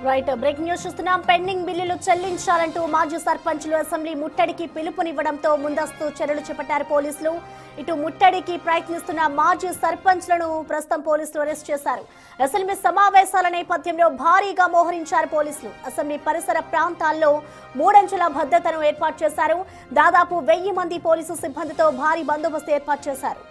Right breaking news చూస్తున్నాం. Pending బిల్లులు చెల్లించాలంటూ మాజీ సర్పంచులు అసెంబ్లీ ముట్టడికి పిలుపునివ్వడంతో ముందస్తు చర్యలు చేపట్టారు పోలీసులు. ఇటు ముట్టడికి ప్రయత్నిస్తున్న మాజీ సర్పంచ్లను ప్రస్తుతం పోలీసులు అరెస్ట్ చేశారు. అసెంబ్లీ సమావేశాల నేపథ్యంలో భారీగా మోహరించారు పోలీసులు. అసెంబ్లీ పరిసర ప్రాంతాల్లో మూడంచెల భద్రతను ఏర్పాటు చేశారు. దాదాపు 1000 మంది పోలీసు సిబ్బందితో భారీ బందోబస్తు ఏర్పాటు చేశారు.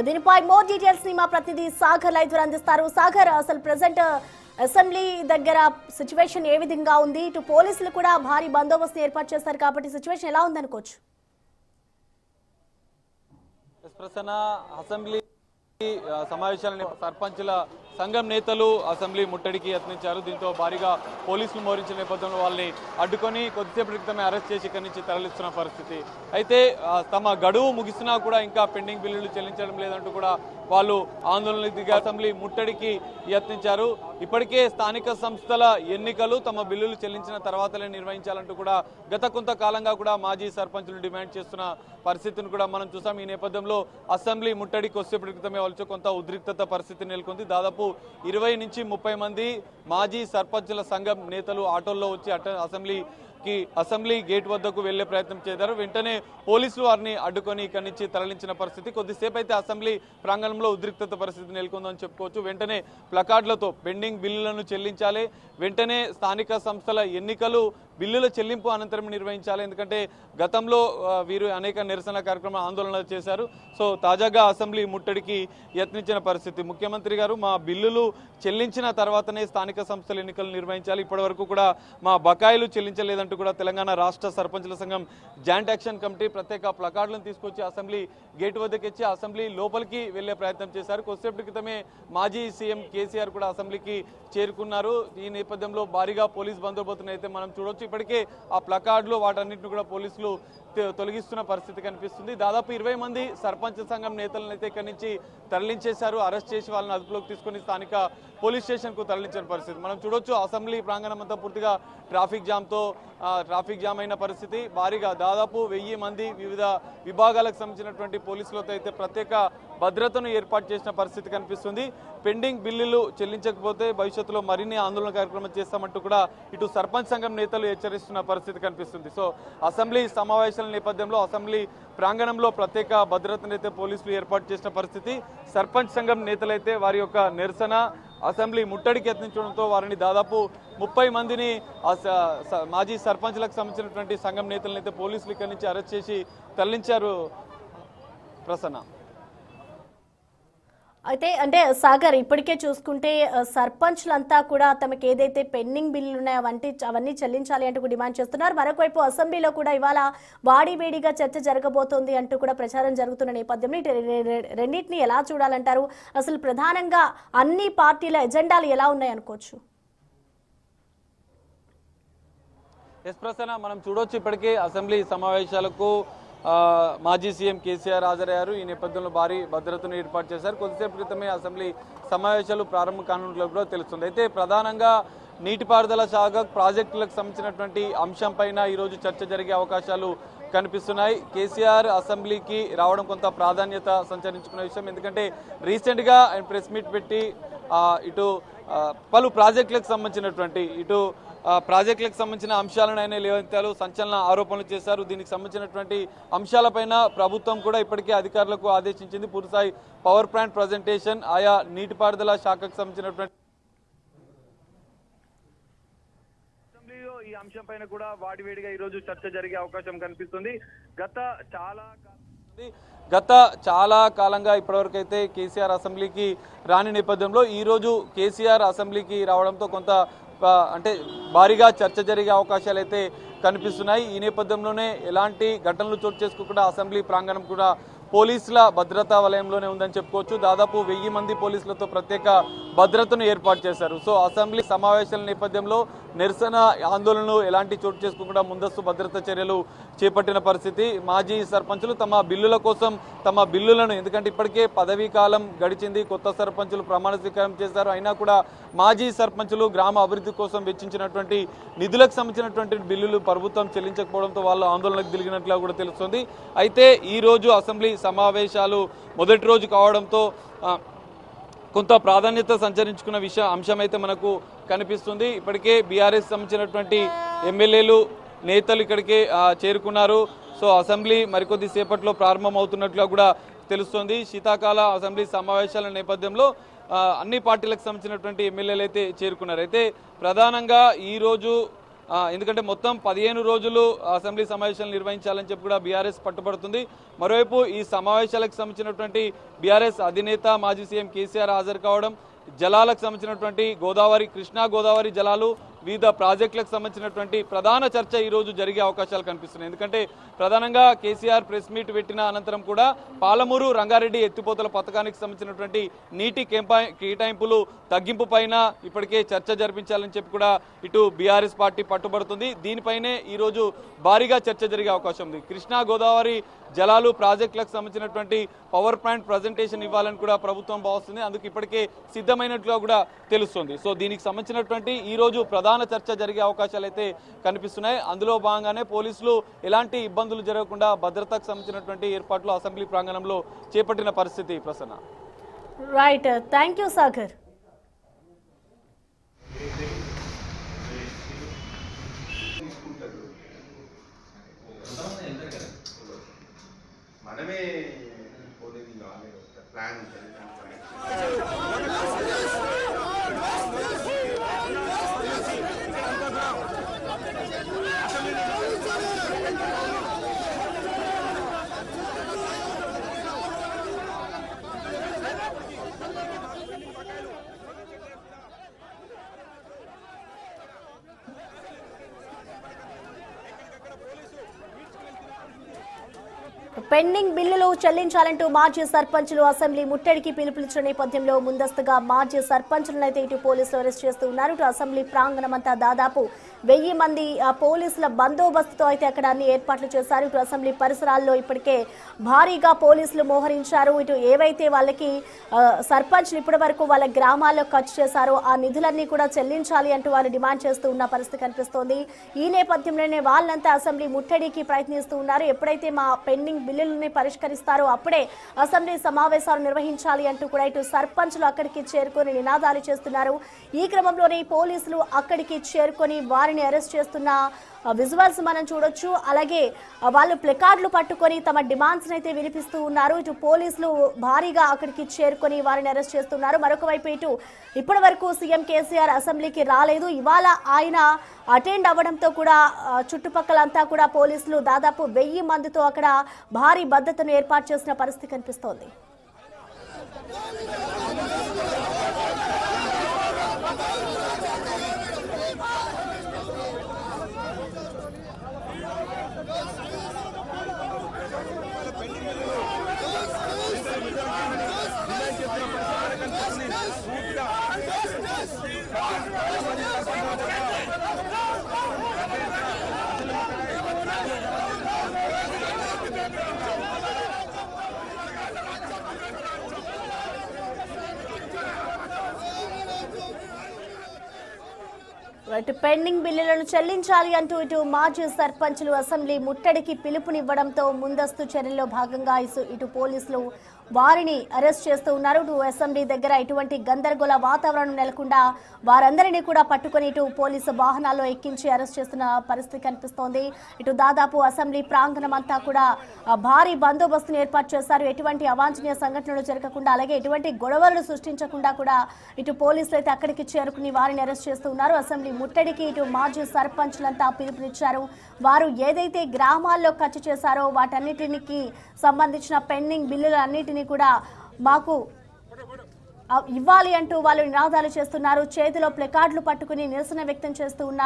దీనిపై మోర్ డీటెయిల్స్ ని మా ప్రతినిధి సాగర్ లైవ్ ద్వారా అందిస్తారు. సాగర్, అసలు ప్రెసెంట్ అసెంబ్లీ దగ్గర సిచ్యువేషన్ ఏ విధంగా ఉంది? ఇటు పోలీసులు కూడా భారీ బందోబస్తు ఏర్పాటు చేస్తారు కాబట్టి సిచ్యువేషన్ ఎలా ఉందనుకోవచ్చు? అసెంబ్లీ సమావేశాలను సర్పంచుల సంఘం నేతలు అసెంబ్లీ ముట్టడికి యత్నించారు. దీంతో భారీగా పోలీసులు మోహరించిన నేపథ్యంలో వాళ్ళని అడ్డుకొని కొద్దిసేపటి క్రితమే అరెస్ట్ చేసి ఇక్కడి నుంచి తరలిస్తున్న పరిస్థితి. అయితే తమ గడువు ముగిసినా కూడా ఇంకా పెండింగ్ బిల్లులు చెల్లించడం లేదంటూ కూడా వాళ్ళు ఆందోళనకు దిగి అసెంబ్లీ ముట్టడికి యత్నించారు. ఇప్పటికే స్థానిక సంస్థల ఎన్నికలు తమ బిల్లులు చెల్లించిన తర్వాతనే నిర్వహించాలంటూ కూడా గత కొంతకాలంగా కూడా మాజీ సర్పంచులు డిమాండ్ చేస్తున్న పరిస్థితిని కూడా మనం చూసాం. ఈ నేపథ్యంలో అసెంబ్లీ ముట్టడికి వచ్చేప్పటి క్రితమే వాళ్ళు కొంత ఉద్రిక్తత పరిస్థితి నెలకొంది. దాదాపు 20 నుంచి 30 మంది మాజీ సర్పంచుల సంఘం నేతలు ఆటోల్లో వచ్చి అసెంబ్లీ గేట్ వద్దకు వెళ్లే ప్రయత్నం చేశారు. వెంటనే పోలీసులు వారిని అడ్డుకొని ఇక్కడి నుంచి తరలించిన పరిస్థితి. కొద్దిసేపు అయితే అసెంబ్లీ ప్రాంగణంలో ఉద్రిక్తత పరిస్థితి నెలకొందని చెప్పుకోవచ్చు. వెంటనే ప్లకార్డులతో పెండింగ్ బిల్లులను చెల్లించాలి, వెంటనే స్థానిక సంస్థల ఎన్నికలు బిల్లుల చెల్లింపు అనంతరం నిర్వహించాలి. ఎందుకంటే గతంలో వీరు అనేక నిరసన కార్యక్రమ ఆందోళనలు చేశారు. సో తాజాగా అసెంబ్లీ ముట్టడికి యత్నించిన పరిస్థితి. ముఖ్యమంత్రి గారు మా బిల్లులు చెల్లించిన తర్వాతనే స్థానిక సంస్థల ఎన్నికలు నిర్వహించాలి, ఇప్పటి వరకు కూడా మా బకాయిలు చెల్లించలేదంటూ కూడా తెలంగాణ రాష్ట్ర సర్పంచుల సంఘం జాయింట్ యాక్షన్ కమిటీ ప్రత్యేక ప్లకార్డులను తీసుకొచ్చి అసెంబ్లీ గేటు వద్దకు ఇచ్చి అసెంబ్లీ లోపలికి వెళ్లే ప్రయత్నం చేశారు. కొద్దిసేపటి క్రితమే మాజీ సీఎం కేసీఆర్ కూడా అసెంబ్లీకి చేరుకున్నారు. ఈ నేపథ్యంలో భారీగా పోలీస్ బందోబస్తును అయితే మనం చూడొచ్చు. ఇప్పటికే ఆ ప్లకార్డులు వాటన్నిటిని కూడా పోలీసులు తొలగిస్తున్న పరిస్థితి కనిపిస్తుంది. దాదాపు 20 మంది సర్పంచ్ సంఘం నేతలను అయితే ఇక్కడి నుంచి తరలించేశారు. అరెస్ట్ చేసి వాళ్ళని అదుపులోకి తీసుకొని స్థానిక పోలీస్ స్టేషన్ కు తరలించిన పరిస్థితి మనం చూడొచ్చు. అసెంబ్లీ ప్రాంగణం అంతా పూర్తిగా ట్రాఫిక్ జామ్ అయిన పరిస్థితి. భారీగా దాదాపు 1000 మంది వివిధ విభాగాలకు సంబంధించినటువంటి పోలీసులతో అయితే ప్రత్యేక భద్రతను ఏర్పాటు చేసిన పరిస్థితి కనిపిస్తుంది. పెండింగ్ బిల్లులు చెల్లించకపోతే భవిష్యత్తులో మరిన్ని ఆందోళన కార్యక్రమం చేస్తామంటూ కూడా ఇటు సర్పంచ్ సంఘం నేతలు హెచ్చరిస్తున్న పరిస్థితి కనిపిస్తుంది. సో అసెంబ్లీ సమావేశాల నేపథ్యంలో అసెంబ్లీ ప్రాంగణంలో ప్రత్యేక భద్రతను అయితే పోలీసులు ఏర్పాటు చేసిన పరిస్థితి. సర్పంచ్ సంఘం నేతలైతే వారి యొక్క నిరసన అసెంబ్లీ ముట్టడికి యత్నించడంతో వారిని దాదాపు 30 మందిని మాజీ సర్పంచ్లకు సంబంధించినటువంటి సంఘం నేతలను అయితే పోలీసులు ఇక్కడి నుంచి అరెస్ట్ చేసి తరలించారు. ప్రసన్న అయితే అంటే సాగర్, ఇప్పటికే చూసుకుంటే సర్పంచ్లంతా కూడా తమకు ఏదైతే పెండింగ్ బిల్లులు ఉన్నాయో అవన్నీ చెల్లించాలి అంటూ డిమాండ్ చేస్తున్నారు. మరొకవైపు అసెంబ్లీలో కూడా ఇవాళ వాడివేడిగా చర్చ జరగబోతోంది అంటూ కూడా ప్రచారం జరుగుతున్న నేపథ్యంలో రెండింటిని ఎలా చూడాలంటారు? అసలు ప్రధానంగా అన్ని పార్టీల ఎజెండాలు ఎలా ఉన్నాయి అనుకోవచ్చు? ప్రసన్న, మనం చూడొచ్చు ఇప్పటికే అసెంబ్లీ సమావేశాలకు మాజీ సీఎం కేసీఆర్ హాజరయ్యారు. ఈ నేపథ్యంలో భారీ భద్రతను ఏర్పాటు చేశారు. కొద్దిసేపు క్రితమే అసెంబ్లీ సమావేశాలు ప్రారంభం కానున్నట్లు కూడా తెలుస్తుంది. అయితే ప్రధానంగా నీటిపారుదల శాఖ ప్రాజెక్టులకు సంబంధించినటువంటి అంశంపైన ఈరోజు చర్చ జరిగే అవకాశాలు కనిపిస్తున్నాయి. కేసీఆర్ అసెంబ్లీకి రావడం కొంత ప్రాధాన్యత సంచరించుకున్న విషయం. ఎందుకంటే రీసెంట్గా ఆయన ప్రెస్ మీట్ పెట్టి ఇటు పలు ప్రాజెక్టులకు సంబంధించిన అంశాలను ఆయన లేవనెత్తారు, సంచలన ఆరోపణలు చేశారు. దీనికి సంబంధించినటువంటి అంశాలపైన ప్రభుత్వం కూడా ఇప్పటికే అధికారులకు ఆదేశించింది. పూర్తిస్థాయి పవర్ ప్లాంట్ ప్రజెంటేషన్ ఆయా నీటిపారుదల శాఖకు సంబంధించినటువంటి ఈ అంశం పైన కూడా వాడివేడిగా ఈ రోజు చర్చ జరిగే అవకాశం కనిపిస్తుంది. గత చాలా కాలంగా ఇప్పటివరకు అయితే కేసీఆర్ అసెంబ్లీకి రాని నేపథ్యంలో ఈ రోజు కేసీఆర్ అసెంబ్లీకి రావడంతో కొంత అంటే భారీగా చర్చ జరిగే అవకాశాలు అయితే కనిపిస్తున్నాయి. ఈ నేపథ్యంలోనే ఎలాంటి ఘటనలు చోటు చేసుకోకుండా అసెంబ్లీ ప్రాంగణం కూడా పోలీసుల భద్రతా వలయంలోనే ఉందని చెప్పుకోవచ్చు. దాదాపు 1000 మంది పోలీసులతో ప్రత్యేక భద్రతను ఏర్పాటు చేశారు. సో అసెంబ్లీ సమావేశాల నేపథ్యంలో నిరసన ఆందోళనలు ఎలాంటి చోటు చేసుకోకుండా ముందస్తు భద్రతా చర్యలు చేపట్టిన పరిస్థితి. మాజీ సర్పంచులు తమ బిల్లుల కోసం తమ బిల్లులను, ఎందుకంటే ఇప్పటికే పదవీ కాలం గడిచింది, కొత్త సర్పంచులు ప్రమాణ స్వీకారం చేశారు, అయినా కూడా మాజీ సర్పంచులు గ్రామ అభివృద్ధి కోసం వెచ్చించినటువంటి నిధులకు సంబంధించినటువంటి బిల్లులు ప్రభుత్వం చెల్లించకపోవడంతో వాళ్ళు ఆందోళనకు దిగినట్లుగా కూడా తెలుస్తుంది. అయితే ఈ రోజు అసెంబ్లీ సమావేశాలు మొదటి రోజు కావడంతో కొంత ప్రాధాన్యత సంచరించుకున్న అంశం అయితే మనకు కనిపిస్తుంది. ఇప్పటికే బీఆర్ఎస్ సంబంధించినటువంటి ఎమ్మెల్యేలు నేతలు ఇక్కడికి చేరుకున్నారు. సో అసెంబ్లీ మరికొద్ది సేపట్లో ప్రారంభమవుతున్నట్లుగా కూడా తెలుస్తోంది. శీతాకాల అసెంబ్లీ సమావేశాల నేపథ్యంలో అన్ని పార్టీలకు సంబంధించినటువంటి ఎమ్మెల్యేలు అయితే చేరుకున్నారు. అయితే ప్రధానంగా ఈరోజు ఎందుకంటే మొత్తం 15 రోజులు అసెంబ్లీ సమావేశాలు నిర్వహించాలని చెప్పి కూడా బీఆర్ఎస్ పట్టుబడుతుంది. మరోవైపు ఈ సమావేశాలకు సంబంధించినటువంటి బీఆర్ఎస్ అధినేత మాజీ సీఎం కేసీఆర్ హాజరు కావడం, జలాలకు సంబంధించినటువంటి కృష్ణా గోదావరి జలాలు వివిధ ప్రాజెక్టులకు సంబంధించినటువంటి ప్రధాన చర్చ ఈరోజు జరిగే అవకాశాలు కనిపిస్తున్నాయి. ఎందుకంటే ప్రధానంగా కేసీఆర్ ప్రెస్ మీట్ పెట్టిన అనంతరం కూడా పాలమూరు రంగారెడ్డి ఎత్తిపోతల పథకానికి సంబంధించినటువంటి నీటి కేటాయింపులు తగ్గింపు పైన ఇప్పటికే చర్చ జరిపించాలని చెప్పి కూడా ఇటు బీఆర్ఎస్ పార్టీ పట్టుబడుతుంది. దీనిపైనే ఈరోజు భారీగా చర్చ జరిగే అవకాశం ఉంది. కృష్ణా గోదావరి జలాలు ప్రాజెక్టులకు సంబంధించినటువంటి పవర్ ప్లాంట్ ప్రజెంటేషన్ ఇవ్వాలని కూడా ప్రభుత్వం భావిస్తుంది. అందుకు ఇప్పటికే సిద్ధమైనట్లుగా కూడా తెలుస్తుంది. సో దీనికి సంబంధించినటువంటి ఈ రోజు ప్రధాన చర్చ జరిగే అవకాశాలు అయితే కనిపిస్తున్నాయి. అందులో భాగంగానే పోలీసులు ఎలాంటి ఇబ్బందులు జరగకుండా భద్రతకు సంబంధించినటువంటి ఏర్పాట్లు అసెంబ్లీ ప్రాంగణంలో చేపట్టిన పరిస్థితి. Prasanna. Right, thank you Sagar. మనమే ప్లాన్ పెండింగ్ బిల్లులు చెల్లించాలంటూ మాజీ సర్పంచులు అసెంబ్లీ ముట్టడికి పిలుపునిచ్చిన నేపథ్యంలో ముందస్తుగా మాజీ సర్పంచులను అయితే ఇటు పోలీసులు అరెస్ట్ చేస్తూ ఉన్నారు. ఇటు అసెంబ్లీ ప్రాంగణం అంతా దాదాపు 1000 మంది పోలీసుల బందోబస్తుతో అయితే అక్కడ అన్ని ఏర్పాట్లు చేశారు. ఇటు అసెంబ్లీ పరిసరాల్లో ఇప్పటికే భారీగా పోలీసులు మోహరించారు. ఇటు ఏవైతే వాళ్ళకి సర్పంచ్లు ఇప్పటి వరకు వాళ్ళ గ్రామాల్లో ఖర్చు చేశారో ఆ నిధులన్నీ కూడా చెల్లించాలి అంటూ వాళ్ళు డిమాండ్ చేస్తూ ఉన్న పరిస్థితి కనిపిస్తోంది. ఈ నేపథ్యంలోనే వాళ్ళంతా అసెంబ్లీ ముట్టడికి ప్రయత్నిస్తూ ఉన్నారు. ఎప్పుడైతే మా పెండింగ్ బిల్లులని పరిష్కరిస్తారో అప్పుడే అసెంబ్లీ సమావేశాలు నిర్వహించాలి అంటూ కూడా ఇటు సర్పంచ్లు అక్కడికి చేరుకొని నినాదాలు చేస్తున్నారు. ఈ క్రమంలోనే పోలీసులు అక్కడికి చేరుకొని వారిని అరెస్ట్ చేస్తున్న విజువల్స్ మనం చూడొచ్చు. అలాగే వాళ్ళు ప్లకార్డులు పట్టుకొని తమ డిమాండ్స్ అయితే వినిపిస్తూ ఉన్నారు. ఇటు పోలీసులు భారీగా అక్కడికి చేరుకొని వారిని అరెస్ట్ చేస్తున్నారు. మరొక వైపు ఇటు ఇప్పటి వరకు సీఎం కేసీఆర్ అసెంబ్లీకి రాలేదు. ఇవాళ ఆయన అటెండ్ అవ్వడంతో కూడా చుట్టుపక్కలంతా కూడా పోలీసులు దాదాపు 1000 మందితో అక్కడ భారీ భద్రతను ఏర్పాటు చేసిన పరిస్థితి కనిపిస్తోంది. ఇటు పెండింగ్ బిల్లులను చెల్లించాలి అంటూ ఇటు మాజీ సర్పంచులు అసెంబ్లీ ముట్టడికి పిలుపునివ్వడంతో ముందస్తు చర్యల్లో భాగంగా ఇటు పోలీసులు వారిని అరెస్ట్ చేస్తూ ఉన్నారు. ఇటు అసెంబ్లీ దగ్గర ఇటువంటి గందరగోళ వాతావరణం నెలకొండా వారందరినీ కూడా పట్టుకొని ఇటు పోలీసు వాహనాల్లో ఎక్కించి అరెస్ట్ చేస్తున్న పరిస్థితి కనిపిస్తోంది. ఇటు దాదాపు అసెంబ్లీ ప్రాంగణం అంతా కూడా భారీ బందోబస్తును ఏర్పాటు చేశారు. ఎటువంటి అవాంఛనీయ సంఘటనలు జరగకుండా అలాగే ఎటువంటి గొడవలు సృష్టించకుండా కూడా ఇటు పోలీసులు అయితే అక్కడికి చేరుకుని వారిని అరెస్ట్ చేస్తూ ఉన్నారు. అసెంబ్లీ ముట్టడికి ఇటు మాజీ సర్పంచ్లంతా పిలుపునిచ్చారు. వారు ఏదైతే గ్రామాల్లో ఖర్చు చేశారో వాటన్నిటికి సంబంధించిన పెండింగ్ బిల్లులన్నిటినీ కూడా మాకు ఇవ్వాలి అంటూ వాళ్ళు నినాదాలు చేస్తున్నారు. చేతిలో ప్లకార్డులు పట్టుకుని నిరసన వ్యక్తం చేస్తూ ఉన్న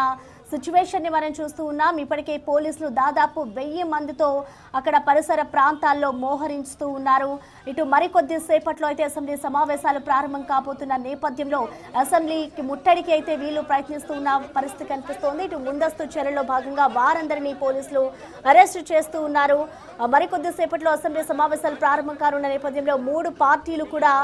సిచ్యువేషన్ ని మనం చూస్తూ ఉన్నాం. ఇప్పటికే పోలీసులు దాదాపు 1000 మందితో అక్కడ పరిసర ప్రాంతాల్లో మోహరిస్తూ ఉన్నారు. ఇటు మరికొద్ది సేపట్లో అయితే అసెంబ్లీ సమావేశాలు ప్రారంభం కాబోతున్న నేపథ్యంలో అసెంబ్లీకి ముట్టడికి అయితే వీళ్ళు ప్రయత్నిస్తూ ఉన్న పరిస్థితి కనిపిస్తోంది. ఇటు ముందస్తు చర్యల్లో భాగంగా వారందరినీ పోలీసులు అరెస్టు చేస్తూ ఉన్నారు. మరికొద్ది సేపట్లో అసెంబ్లీ సమావేశాలు ప్రారంభం కానున్న నేపథ్యంలో 3 పార్టీలు కూడా